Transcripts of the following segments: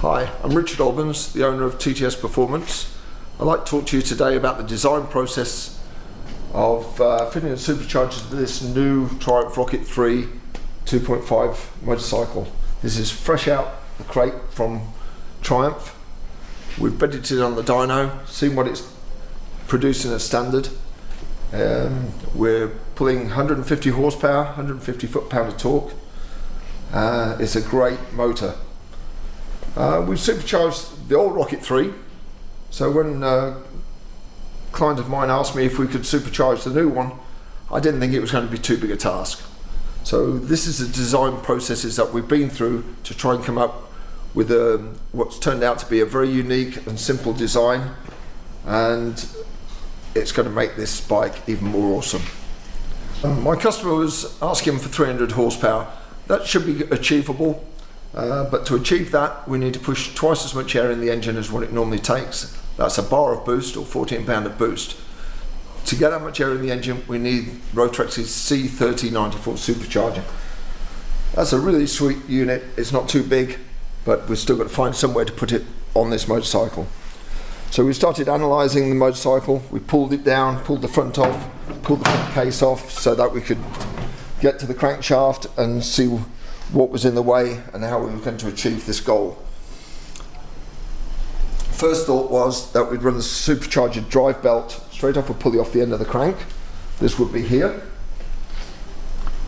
Hi, I'm Richard Albans, the owner of TTS Performance. I'd like to talk to you today about the design process of fitting a supercharger to this new Triumph Rocket 3 2.5 motorcycle. This is fresh out the crate from Triumph. We've bedded it on the dyno, seen what it's producing as standard. We're pulling 150 horsepower, 150 foot-pound of torque. It's a great motor. We've supercharged the old Rocket 3, so when a client of mine asked me if we could supercharge the new one, I didn't think it was going to be too big a task. So this is the design processes that we've been through to try and come up with what's turned out to be a very unique and simple design, and it's going to make this bike even more awesome. My customer was asking for 300 horsepower. That should be achievable. But to achieve that, we need to push twice as much air in the engine as what it normally takes. That's a bar of boost or 14 pound of boost. To get that much air in the engine, we need Rotrex's C3094 supercharger. That's a really sweet unit. It's not too big, but we've still got to find somewhere to put it on this motorcycle. So we started analysing the motorcycle. We pulled it down, pulled the front off, pulled the front case off so that we could get to the crankshaft and see what was in the way and how we were going to achieve this goal. First thought was that we'd run the supercharger drive belt straight off a pulley off the end of the crank. This would be here,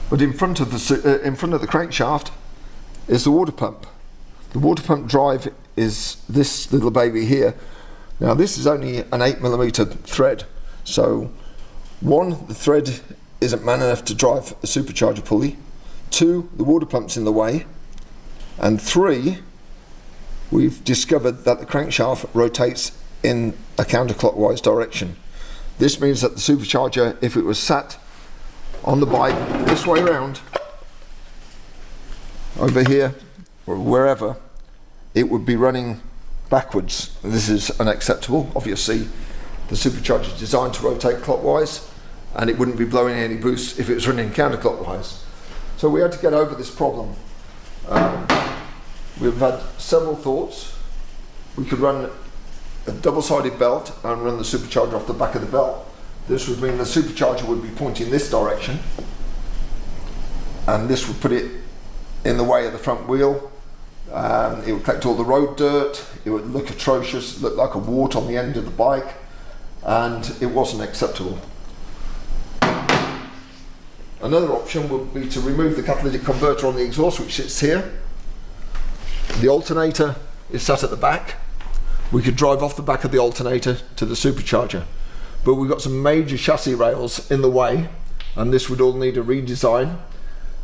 but in front of the crankshaft is the water pump. The water pump drive is this little baby here. Now this is only an 8mm thread, so one, the thread isn't man enough to drive a supercharger pulley. Two, the water pump's in the way. And three, we've discovered that the crankshaft rotates in a counterclockwise direction. This means that the supercharger, if it was sat on the bike this way around, over here or wherever, it would be running backwards. This is unacceptable. Obviously, the supercharger is designed to rotate clockwise, and it wouldn't be blowing any boost if it was running counterclockwise. So we had to get over this problem. We've had several thoughts. We could run a double-sided belt and run the supercharger off the back of the belt. This would mean the supercharger would be pointing this direction, and this would put it in the way of the front wheel. It would collect all the road dirt. It would look atrocious, look like a wart on the end of the bike, and it wasn't acceptable. Another option would be to remove the catalytic converter on the exhaust, which sits here. The alternator is sat at the back. We could drive off the back of the alternator to the supercharger, but we've got some major chassis rails in the way, and this would all need a redesign.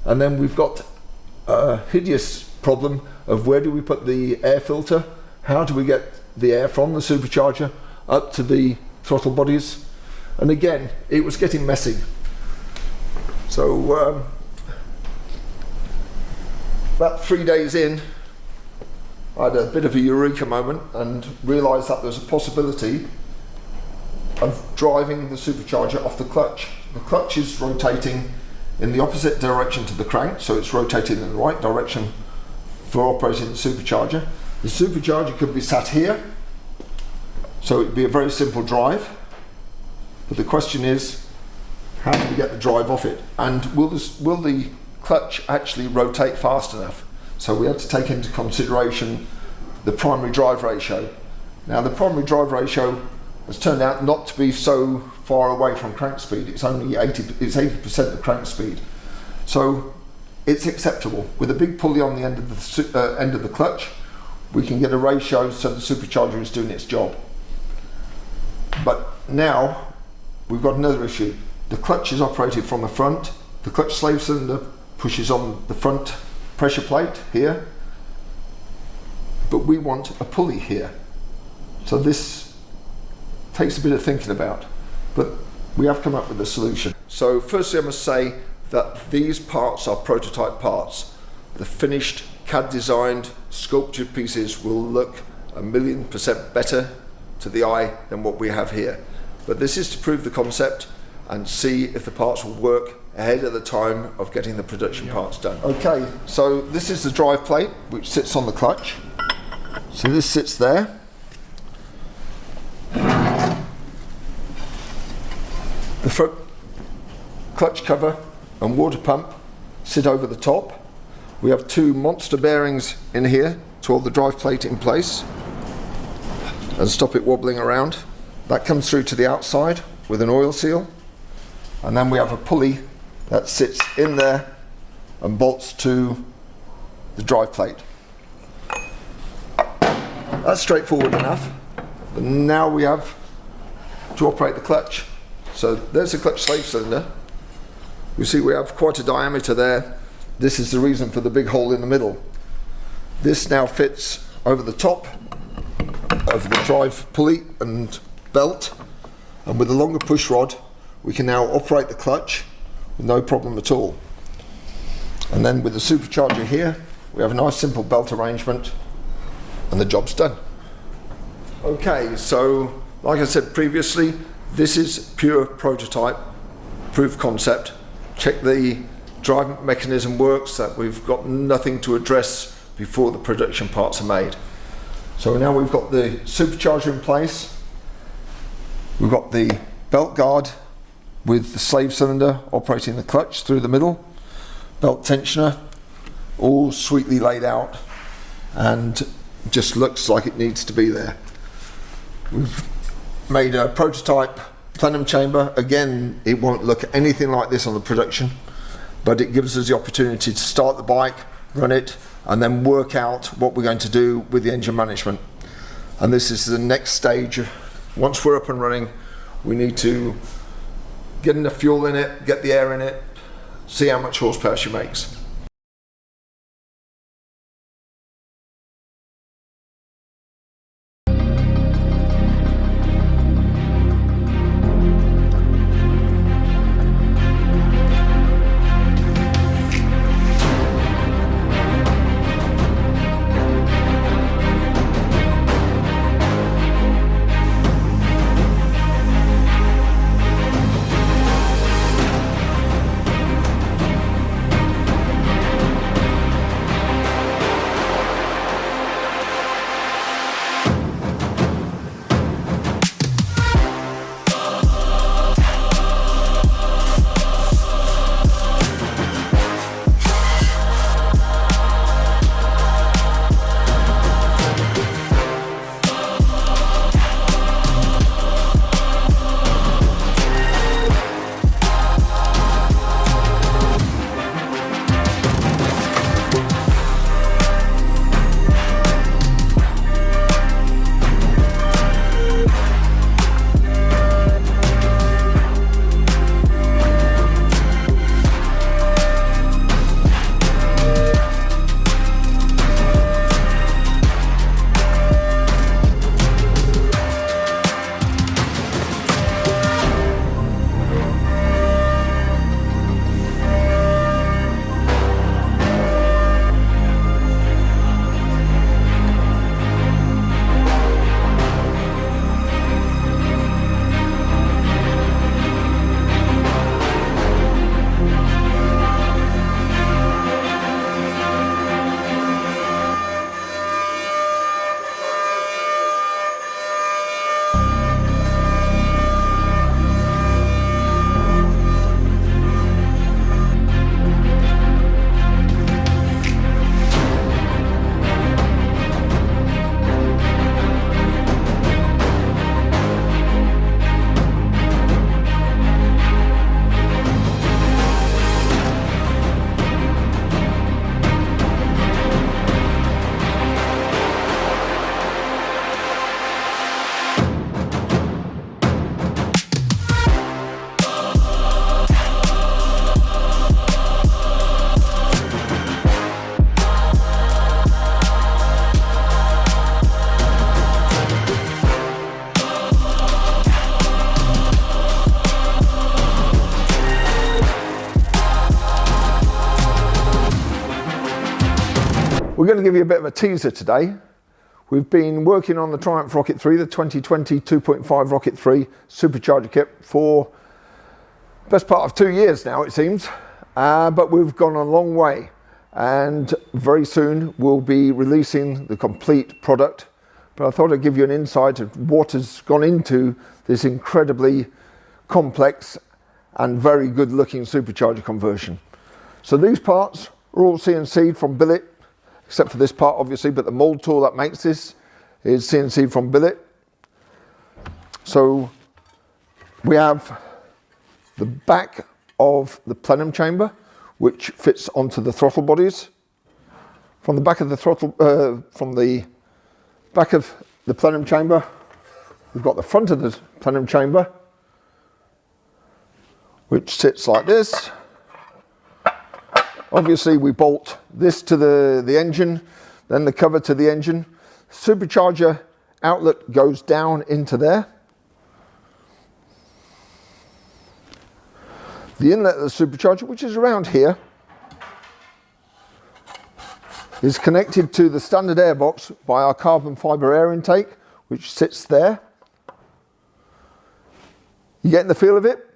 And then we've got a hideous problem of where do we put the air filter? How do we get the air from the supercharger up to the throttle bodies? And again, it was getting messy. So about 3 days in, I had a bit of a eureka moment and realised that there's a possibility of driving the supercharger off the clutch. The clutch is rotating in the opposite direction to the crank, so it's rotating in the right direction for operating the supercharger. The supercharger could be sat here, so it'd be a very simple drive, but the question is, how do we get the drive off it? And will the clutch actually rotate fast enough? So we had to take into consideration the primary drive ratio. Now the primary drive ratio has turned out not to be so far away from crank speed. It's only 80% of crank speed. So it's acceptable. With a big pulley on the end of the clutch, we can get a ratio so the supercharger is doing its job. But now we've got another issue. The clutch is operated from the front. The clutch slave cylinder pushes on the front pressure plate here, but we want a pulley here. So this takes a bit of thinking about, but we have come up with a solution. So firstly, I must say that these parts are prototype parts. The finished CAD designed sculptured pieces will look 1,000,000% better to the eye than what we have here. But this is to prove the concept and see if the parts will work ahead of the time of getting the production parts done. Okay, so this is the drive plate which sits on the clutch. So this sits there. The front clutch cover and water pump sit over the top. We have two monster bearings in here to hold the drive plate in place and stop it wobbling around. That comes through to the outside with an oil seal, and then we have a pulley that sits in there and bolts to the drive plate. That's straightforward enough. But now we have to operate the clutch. So there's the clutch slave cylinder. You see we have quite a diameter there. This is the reason for the big hole in the middle. This now fits over the top of the drive pulley and belt, and with a longer push rod we can now operate the clutch with no problem at all. And then with the supercharger here we have a nice simple belt arrangement and the job's done. Okay, so like I said previously, this is pure prototype, proof concept. Check the drive mechanism works, that we've got nothing to address before the production parts are made. So now we've got the supercharger in place, we've got the belt guard with the slave cylinder operating the clutch through the middle, belt tensioner all sweetly laid out and just looks like it needs to be there. We've made a prototype plenum chamber. Again, it won't look anything like this on the production, but it gives us the opportunity to start the bike, run it, and then work out what we're going to do with the engine management. And this is the next stage. Once we're up and running, we need to get enough fuel in it, get the air in it, see how much horsepower she makes. We're going to give you a bit of a teaser today. We've been working on the Triumph Rocket 3, the 2020 2.5 Rocket 3 supercharger kit for the best part of 2 years now, it seems, but we've gone a long way. and very soon we'll be releasing the complete product. But I thought I'd give you an insight of what has gone into this incredibly complex and very good looking supercharger conversion. So these parts are all CNC'd from billet, except for this part obviously, but the mold tool that makes this is CNC'd from billet. So we have the back of the plenum chamber, which fits onto the throttle bodies. From the back of the throttle, from the back of the plenum chamber, we've got the front of the plenum chamber, which sits like this. Obviously we bolt this to the engine, then the cover to the engine. Supercharger outlet goes down into there. The inlet of the supercharger, which is around here, is connected to the standard airbox by our carbon fibre air intake, which sits there. You getting the feel of it?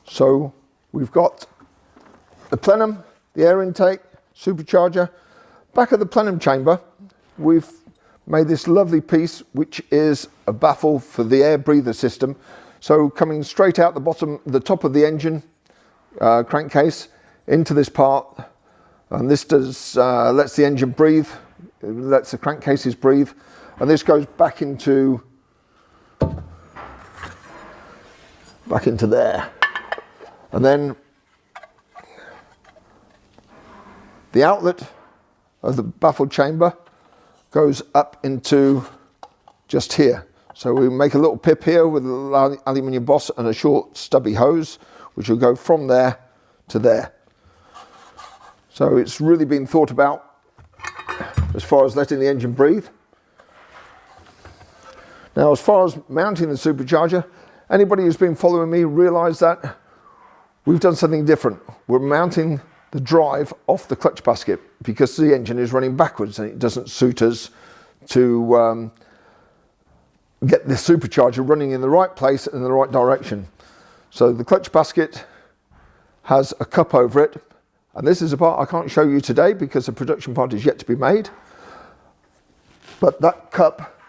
So we've got the plenum, the air intake, supercharger. Back of the plenum chamber, we've made this lovely piece, which is a baffle for the air breather system. So coming straight out the top of the engine crankcase into this part, and this does lets the engine breathe, it lets the crankcases breathe, and this goes back into there, and then the outlet of the baffle chamber goes up into just here. So we make a little pip here with an aluminium boss and a short stubby hose, which will go from there to there. So it's really been thought about as far as letting the engine breathe. Now, as far as mounting the supercharger, anybody who's been following me realise that we've done something different. We're mounting the drive off the clutch basket because the engine is running backwards and it doesn't suit us to get the supercharger running in the right place and in the right direction. So the clutch basket has a cup over it, and this is a part I can't show you today because the production part is yet to be made, but that cup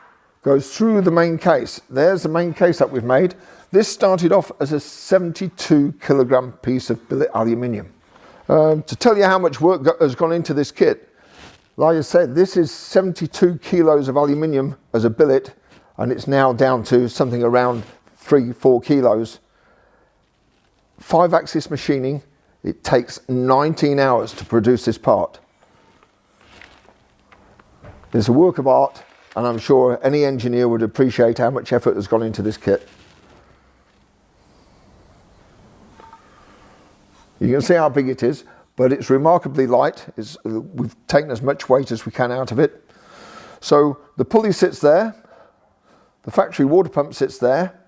goes through the main case. There's the main case that we've made. This started off as a 72 kilogram piece of billet aluminium. To tell you how much work has gone into this kit, like I said, this is 72 kilos of aluminium as a billet, and it's now down to something around 3-4 kilos. 5-axis machining, it takes 19 hours to produce this part. It's a work of art, and I'm sure any engineer would appreciate how much effort has gone into this kit. You can see how big it is, but it's remarkably light. We've taken as much weight as we can out of it. So the pulley sits there. The factory water pump sits there.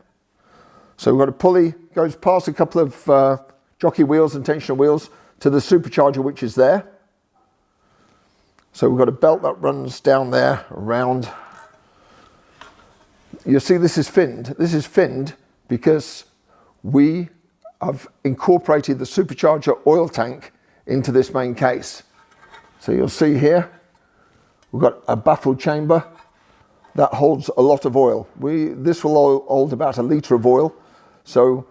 So we've got a pulley, goes past a couple of jockey wheels and tensioner wheels to the supercharger, which is there. So we've got a belt that runs down there around. You see this is finned. This is finned because we have incorporated the supercharger oil tank into this main case. So you'll see here, we've got a baffle chamber that holds a lot of oil. This will hold about 1 litre of oil. So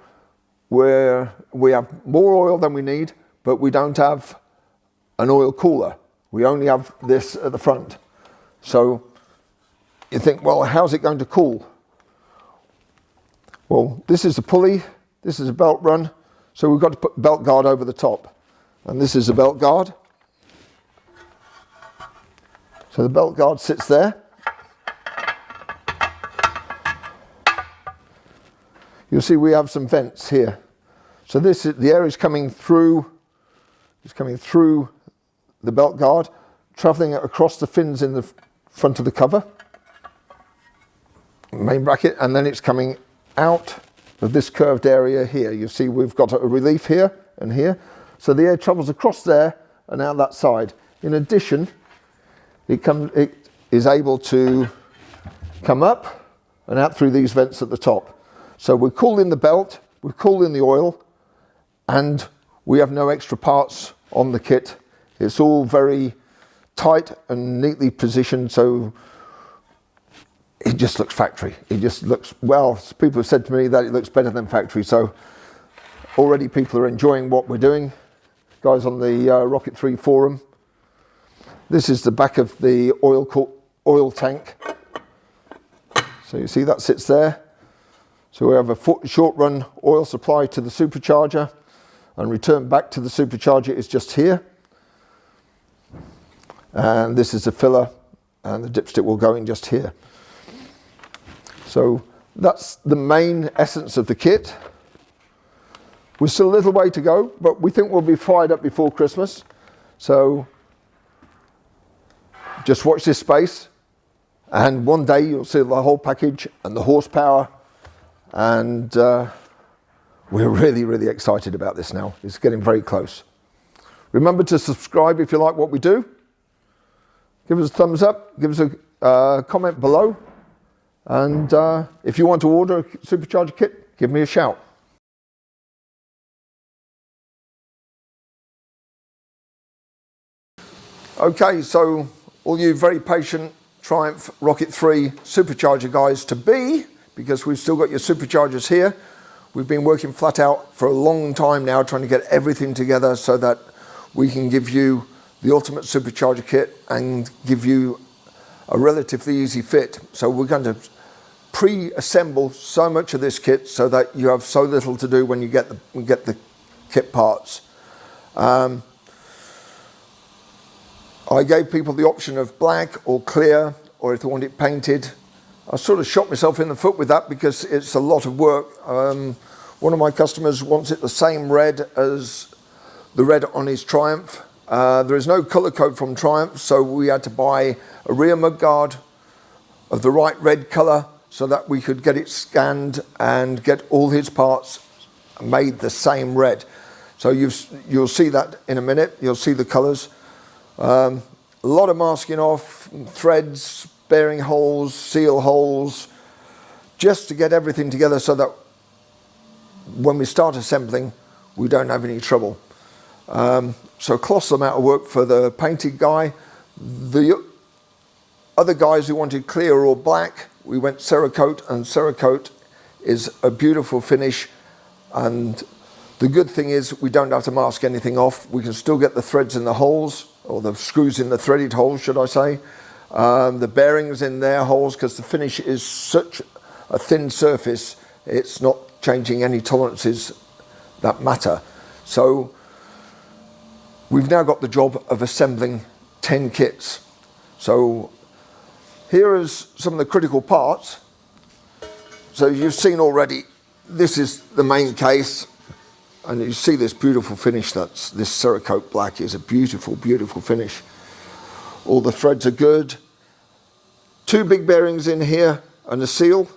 we have more oil than we need, but we don't have an oil cooler. We only have this at the front. So you think, well, how's it going to cool? Well, this is the pulley, this is a belt run, so we've got to put belt guard over the top. And this is a belt guard. So the belt guard sits there. You'll see we have some vents here. So the air is coming through the belt guard, travelling across the fins in the front of the cover, main bracket, and then it's coming out of this curved area here. You see we've got a relief here and here. So the air travels across there and out that side. In addition, it is able to come up and out through these vents at the top. So we're cooling the belt, we're cooling the oil, and we have no extra parts on the kit. It's all very tight and neatly positioned, so it just looks factory. It just looks, well, people have said to me that it looks better than factory, so already people are enjoying what we're doing. Guys on the Rocket 3 forum. This is the back of the oil tank. So you see that sits there. So we have a short run oil supply to the supercharger, and return back to the supercharger is just here. And this is the filler, and the dipstick will go in just here. So that's the main essence of the kit. We're still a little way to go, but we think we'll be fired up before Christmas. So just watch this space, and one day you'll see the whole package and the horsepower, and we're really, really excited about this now. It's getting very close. Remember to subscribe if you like what we do. Give us a thumbs up, give us a comment below, and if you want to order a supercharger kit, give me a shout. Okay, so all you very patient Triumph Rocket 3 supercharger guys to be, because we've still got your superchargers here. We've been working flat out for a long time now trying to get everything together so that we can give you the ultimate supercharger kit and give you a relatively easy fit. So we're going to pre-assemble so much of this kit so that you have so little to do when you get the kit parts. I gave people the option of black or clear, or if they want it painted. I sort of shot myself in the foot with that because it's a lot of work. One of my customers wants it the same red as the red on his Triumph. There is no colour code from Triumph, so we had to buy a rear mudguard of the right red colour so that we could get it scanned and get all his parts made the same red. So you'll see that in a minute. You'll see the colours. A lot of masking off, threads, bearing holes, seal holes, just to get everything together so that when we start assembling, we don't have any trouble. So colossal amount of work for the painted guy. The other guys who wanted clear or black, we went Cerakote, and Cerakote is a beautiful finish, and the good thing is we don't have to mask anything off. We can still get the threads in the holes, or the screws in the threaded holes, should I say. The bearings in their holes, because the finish is such a thin surface, it's not changing any tolerances that matter. So we've now got the job of assembling 10 kits. So here is some of the critical parts. So you've seen already, this is the main case. And you see this beautiful finish. That's this Cerakote black is a beautiful, beautiful finish. All the threads are good. 2 big bearings in here and a seal.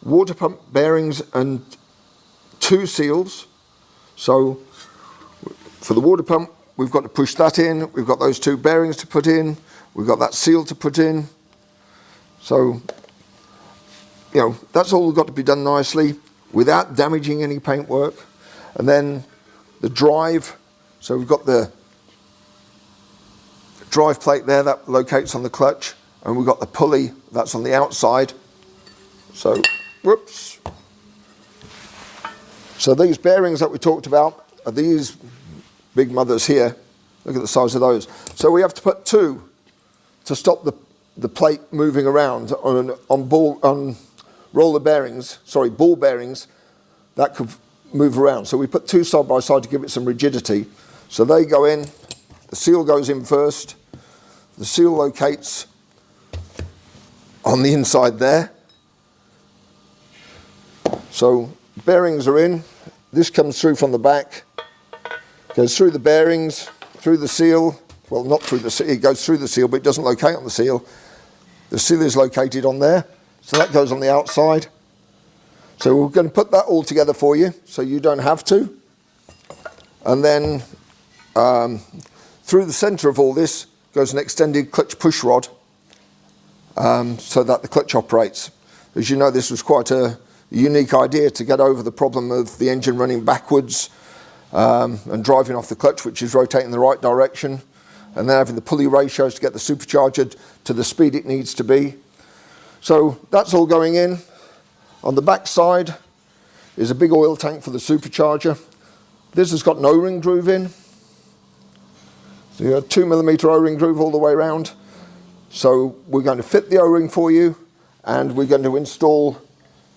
Water pump bearings and 2 seals. So for the water pump, we've got to push that in. We've got those 2 bearings to put in. We've got that seal to put in. So, you know, that's all got to be done nicely without damaging any paintwork. And then the drive, so we've got the drive plate there that locates on the clutch, and we've got the pulley that's on the outside. So, whoops. So these bearings that we talked about are these big mothers here. Look at the size of those. So we have to put 2 to stop the plate moving around on roller bearings, sorry, ball bearings that could move around. So we put 2 side by side to give it some rigidity. So they go in, the seal goes in first, the seal locates on the inside there. So bearings are in, this comes through from the back, goes through the bearings, through the seal, well not through the seal, it goes through the seal but it doesn't locate on the seal. The seal is located on there, so that goes on the outside. So we're going to put that all together for you, so you don't have to. And then through the centre of all this goes an extended clutch push rod, so that the clutch operates. As you know, this was quite a unique idea to get over the problem of the engine running backwards and driving off the clutch, which is rotating in the right direction, and then having the pulley ratios to get the supercharger to the speed it needs to be. So that's all going in. On the back side is a big oil tank for the supercharger. This has got an O-ring groove in. So you have a 2mm O-ring groove all the way around. So we're going to fit the O-ring for you, and we're going to install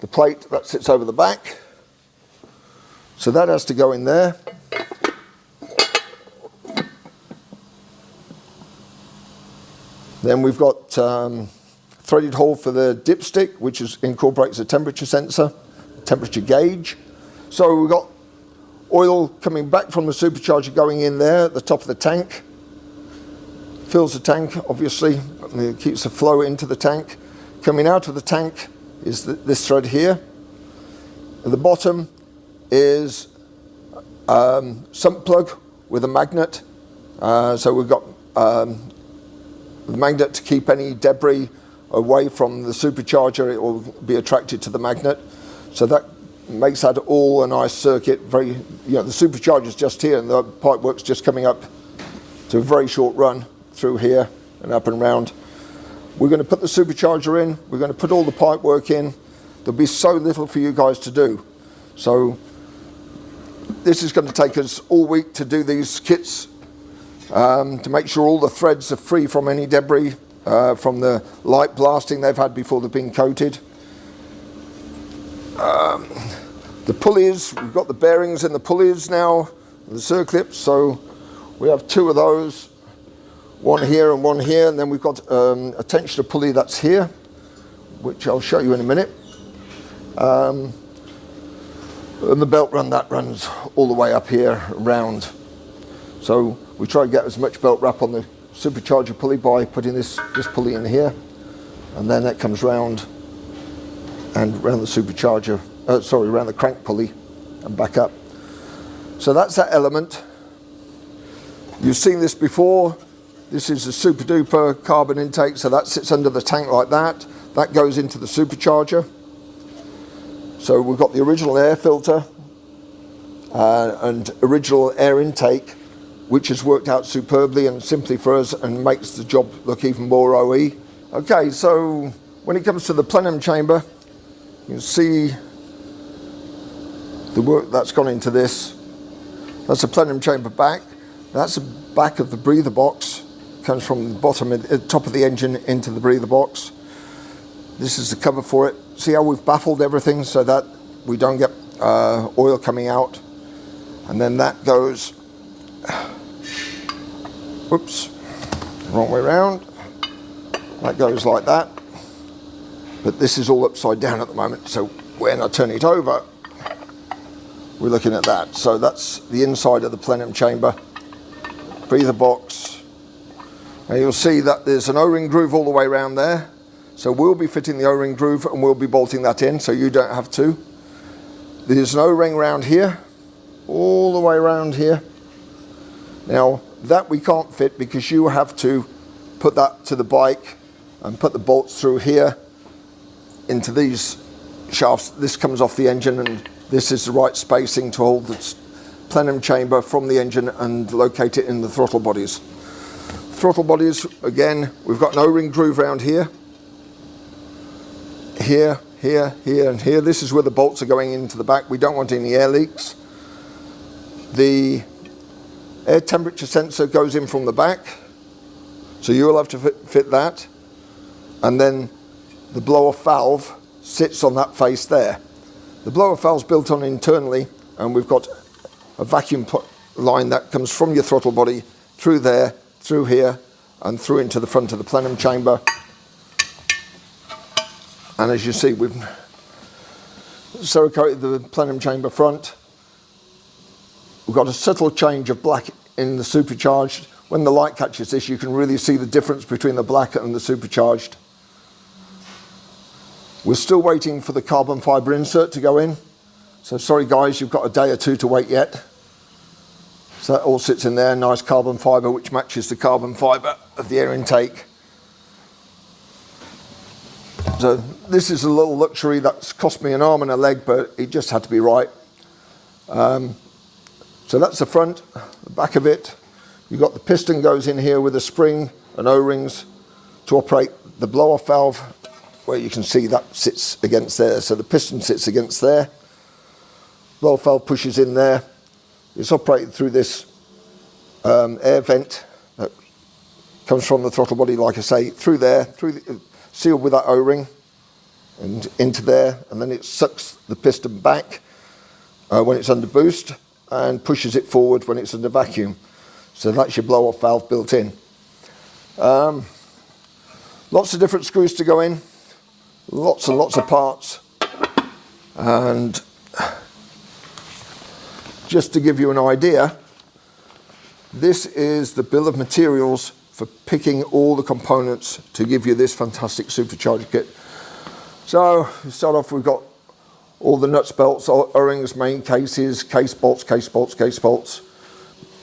the plate that sits over the back. So that has to go in there. Then we've got threaded hole for the dipstick, which incorporates a temperature sensor, temperature gauge. So we've got oil coming back from the supercharger going in there at the top of the tank. Fills the tank, obviously, it keeps the flow into the tank. Coming out of the tank is this thread here. At the bottom is sump plug with a magnet. So we've got the magnet to keep any debris away from the supercharger. It will be attracted to the magnet. So that makes that all a nice circuit. The supercharger's just here and the pipe work's just coming up to a very short run through here and up and round. We're going to put the supercharger in. We're going to put all the pipe work in. There'll be so little for you guys to do. So this is going to take us all week to do these kits, to make sure all the threads are free from any debris from the light blasting they've had before they've been coated. The pulleys, we've got the bearings in the pulleys now, the circlips, so we have two of those, one here and one here, and then we've got a tensioner pulley that's here, which I'll show you in a minute. And the belt run, that runs all the way up here around. So we try to get as much belt wrap on the supercharger pulley by putting this pulley in here, and then that comes round and round the supercharger, around the crank pulley and back up. So that's that element. You've seen this before. This is a super duper carbon intake, so that sits under the tank like that. That goes into the supercharger. So we've got the original air filter and original air intake, which has worked out superbly and simply for us and makes the job look even more OE. Okay, so when it comes to the plenum chamber, you can see the work that's gone into this. That's the plenum chamber back. That's the back of the breather box. Comes from the bottom, top of the engine into the breather box. This is the cover for it. See how we've baffled everything so that we don't get oil coming out. And then that goes, whoops, wrong way around. That goes like that. But this is all upside down at the moment. So when I turn it over, we're looking at that. So that's the inside of the plenum chamber. Breather box. And you'll see that there's an O-ring groove all the way around there. So we'll be fitting the O-ring groove and we'll be bolting that in so you don't have to. There's an O-ring around here, all the way around here. Now that we can't fit because you have to put that to the bike and put the bolts through here into these shafts. This comes off the engine and this is the right spacing to hold the plenum chamber from the engine and locate it in the throttle bodies. Throttle bodies, again, we've got an O-ring groove around here. Here, here, here, and here. This is where the bolts are going into the back. We don't want any air leaks. The air temperature sensor goes in from the back, so you will have to fit that. And then the blow-off valve sits on that face there. The blow-off valve's built on internally, and we've got a vacuum line that comes from your throttle body through there, through here, and through into the front of the plenum chamber. And as you see, we've cerakoted the plenum chamber front. We've got a subtle change of black in the supercharged. When the light catches this, you can really see the difference between the black and the supercharged. We're still waiting for the carbon fibre insert to go in. So sorry guys, you've got a day or two to wait yet. So that all sits in there, nice carbon fibre, which matches the carbon fibre of the air intake. So this is a little luxury that's cost me an arm and a leg, but it just had to be right. So So that's the front. The back of it, you've got the piston goes in here with a spring and O-rings to operate the blow-off valve, where you can see that sits against there. So the piston sits against there. Blow-off valve pushes in there. It's operated through this air vent that comes from the throttle body, like I say, through there, sealed with that O-ring and into there, and then it sucks the piston back when it's under boost and pushes it forward when it's under vacuum. So that's your blow-off valve built in. Lots of different screws to go in, lots and lots of parts, and just to give you an idea, this is the bill of materials for picking all the components to give you this fantastic supercharger kit. So to start off, we've got all the nuts, belts, O-rings, main cases, case bolts,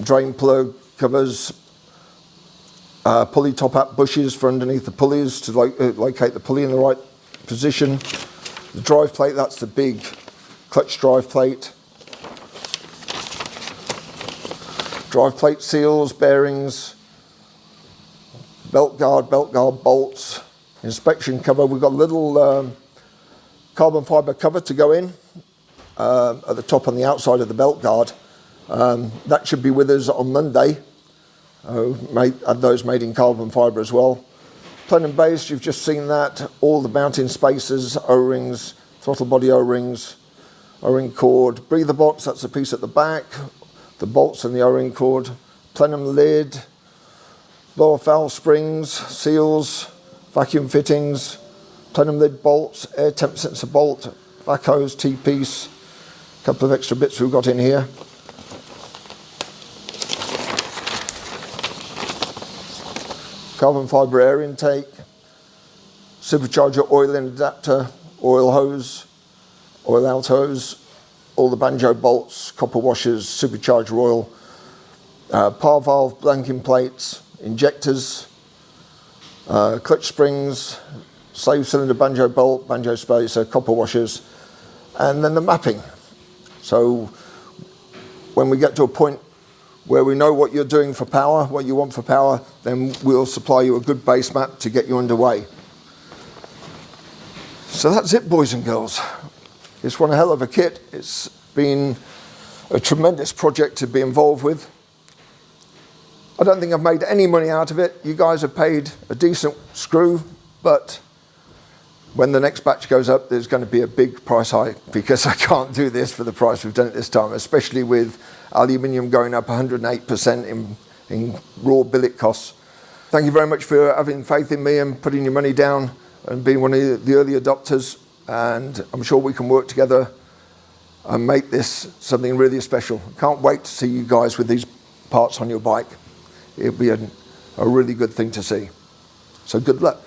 drain plug covers, pulley top hat bushes for underneath the pulleys to locate the pulley in the right position. The drive plate, that's the big clutch drive plate. Drive plate seals, bearings, belt guard bolts, inspection cover. We've got a little carbon fibre cover to go in at the top on the outside of the belt guard. That should be with us on Monday. Had those made in carbon fibre as well. Plenum base, you've just seen that. All the mounting spacers, O-rings, throttle body O-rings, O-ring cord. Breather box, that's a piece at the back. The bolts and the O-ring cord. Plenum lid. Blow-off valve springs, seals, vacuum fittings. Plenum lid bolts, air temp sensor bolt, vac hose, T-piece. A couple of extra bits we've got in here. Carbon fibre air intake, supercharger oil in adapter, oil hose, oil out hose, all the banjo bolts, copper washers, supercharger oil, par valve blanking plates, injectors, clutch springs, slave cylinder banjo bolt, banjo spacer, copper washers, and then the mapping. So when we get to a point where we know what you're doing for power, what you want for power, then we'll supply you a good base map to get you underway. So that's it, boys and girls. It's one hell of a kit. It's been a tremendous project to be involved with. I don't think I've made any money out of it. You guys have paid a decent screw, but when the next batch goes up, there's going to be a big price hike, because I can't do this for the price we've done it this time, especially with aluminium going up 108% in raw billet costs. Thank you very much for having faith in me and putting your money down and being one of the early adopters, and I'm sure we can work together and make this something really special. Can't wait to see you guys with these parts on your bike. It'll be a really good thing to see. So good luck.